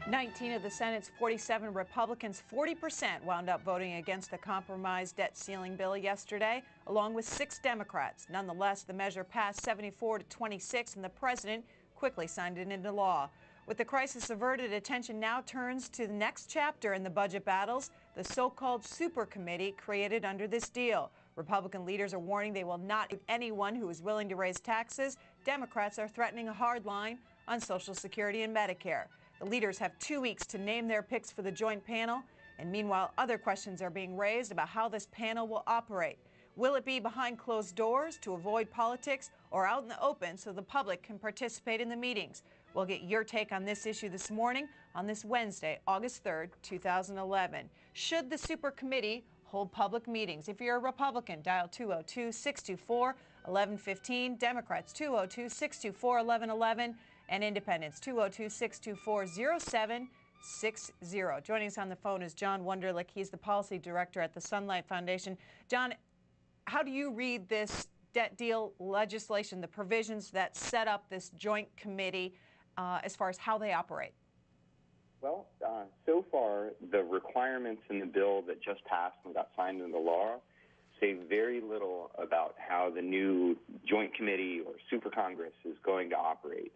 19 of the Senate's 47 Republicans, 40%, wound up voting against the compromise debt ceiling bill yesterday, along with 6 Democrats. Nonetheless, the measure passed 74-26, and the president quickly signed it into law. With the crisis averted, attention now turns to the next chapter in the budget battles, the so-called super committee created under this deal. Republican leaders are warning they will not include anyone who is willing to raise taxes. Democrats are threatening a hard line on Social Security and Medicare. The leaders have 2 weeks to name their picks for the joint panel, and meanwhile, other questions are being raised about how this panel will operate. Will it be behind closed doors to avoid politics, or out in the open so the public can participate in the meetings? We'll get your take on this issue this morning on this Wednesday, August 3rd, 2011. Should the super committee hold public meetings? If you're a Republican, dial 202-624-1115, Democrats 202-624-1111, and Independents 202-624-0760. Joining us on the phone is John Wonderlich. He's the policy director at the Sunlight Foundation. John, how do you read this debt deal legislation, the provisions that set up this joint committee, as far as how they operate? Well, so far, the requirements in the bill that just passed and got signed into law say very little about how the new joint committee or super Congress is going to operate.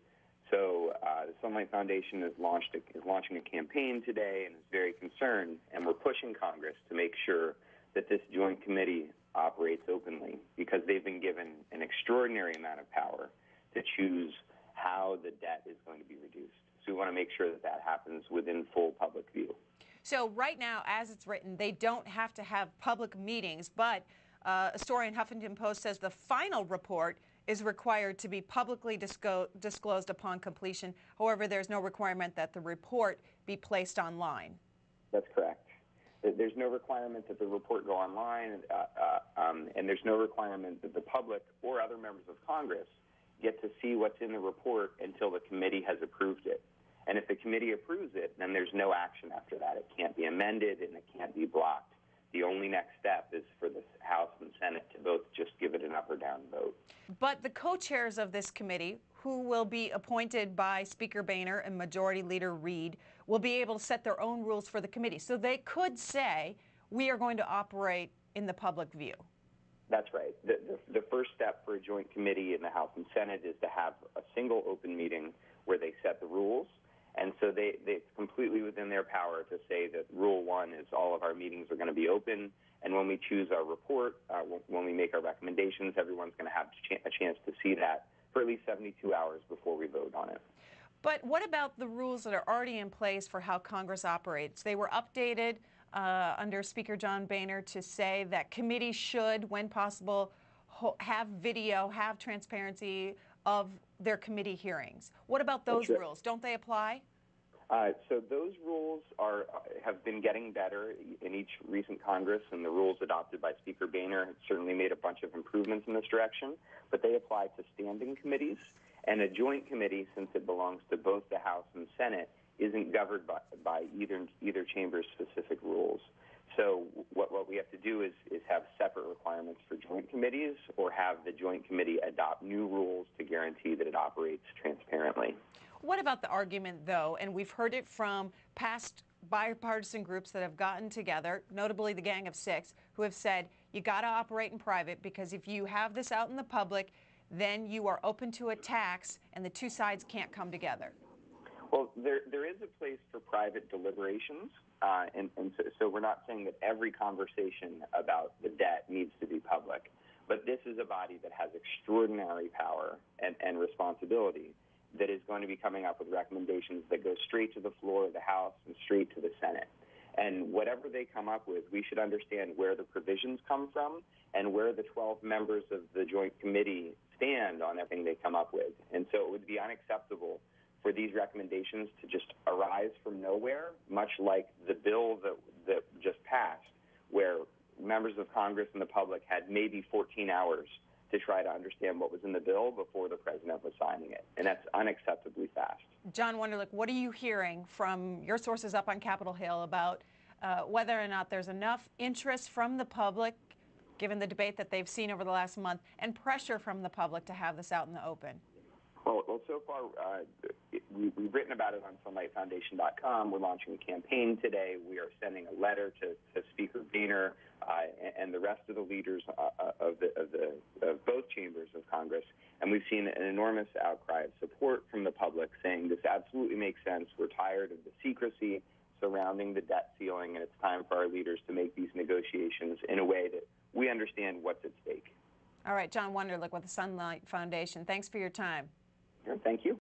So the Sunlight Foundation is launching a campaign today and is very concerned, and we're pushing Congress to make sure that this joint committee operates openly, because they've been given an extraordinary amount of power to choose how the debt is going to be reduced. So we want to make sure that that happens within full public view. So right now, as it's written, they don't have to have public meetings, but a story in Huffington Post says the final report is required to be publicly disclosed upon completion. However, there's no requirement that the report be placed online. That's correct. There's no requirement that the report go online, and there's no requirement that the public or other members of Congress get to see what's in the report until the committee has approved it. And if the committee approves it, then there's no action after that. It can't be amended and it can't be blocked. The only next step is for the House and Senate to both just give it an up or down vote. But the co-chairs of this committee, who will be appointed by Speaker Boehner and Majority Leader Reid, will be able to set their own rules for the committee. So they could say, we are going to operate in the public view. That's right. The first step for a joint committee in the House and Senate is to have a single open meeting where they set the rules. And so it's completely within their power to say that Rule 1 is all of our meetings are going to be open. And when we choose our report, when we make our recommendations, everyone's going to have a chance to see that for at least 72 hours before we vote on it. But what about the rules that are already in place for how Congress operates? They were updated under Speaker John Boehner to say that committees should, when possible, have video, have transparency of their committee hearings. What about those rules? Don't they apply? So those rules have been getting better in each recent Congress, and the rules adopted by Speaker Boehner have certainly made a bunch of improvements in this direction, but they apply to standing committees. And a joint committee, since it belongs to both the House and Senate, isn't governed by either chamber's specific rules. So what we have to do is have separate requirements for joint committees, or have the joint committee adopt new rules to guarantee that it operates transparently. What about the argument, though, and we've heard it from past bipartisan groups that have gotten together, notably the Gang of Six, who have said you got to operate in private, because if you have this out in the public, then you are open to attacks and the two sides can't come together. Well, there is a place for private deliberations, and so we're not saying that every conversation about the debt needs to be public, but this is a body that has extraordinary power and responsibility that is going to be coming up with recommendations that go straight to the floor of the House and straight to the Senate. And whatever they come up with, we should understand where the provisions come from and where the 12 members of the Joint Committee stand on everything they come up with. And so it would be unacceptable for these recommendations to just arise from nowhere, much like the bill that just passed, where members of Congress and the public had maybe 14 hours to try to understand what was in the bill before the president was signing it. And that's unacceptably fast. John Wonderlich, what are you hearing from your sources up on Capitol Hill about whether or not there's enough interest from the public, given the debate that they've seen over the last month, and pressure from the public to have this out in the open? Well, so far, we've written about it on sunlightfoundation.com. We're launching a campaign today. We are sending a letter to Speaker Boehner and the rest of the leaders of both chambers of Congress. And we've seen an enormous outcry of support from the public saying this absolutely makes sense. We're tired of the secrecy surrounding the debt ceiling, and it's time for our leaders to make these negotiations in a way that we understand what's at stake. All right, John Wonderlich with the Sunlight Foundation. Thanks for your time. Thank you.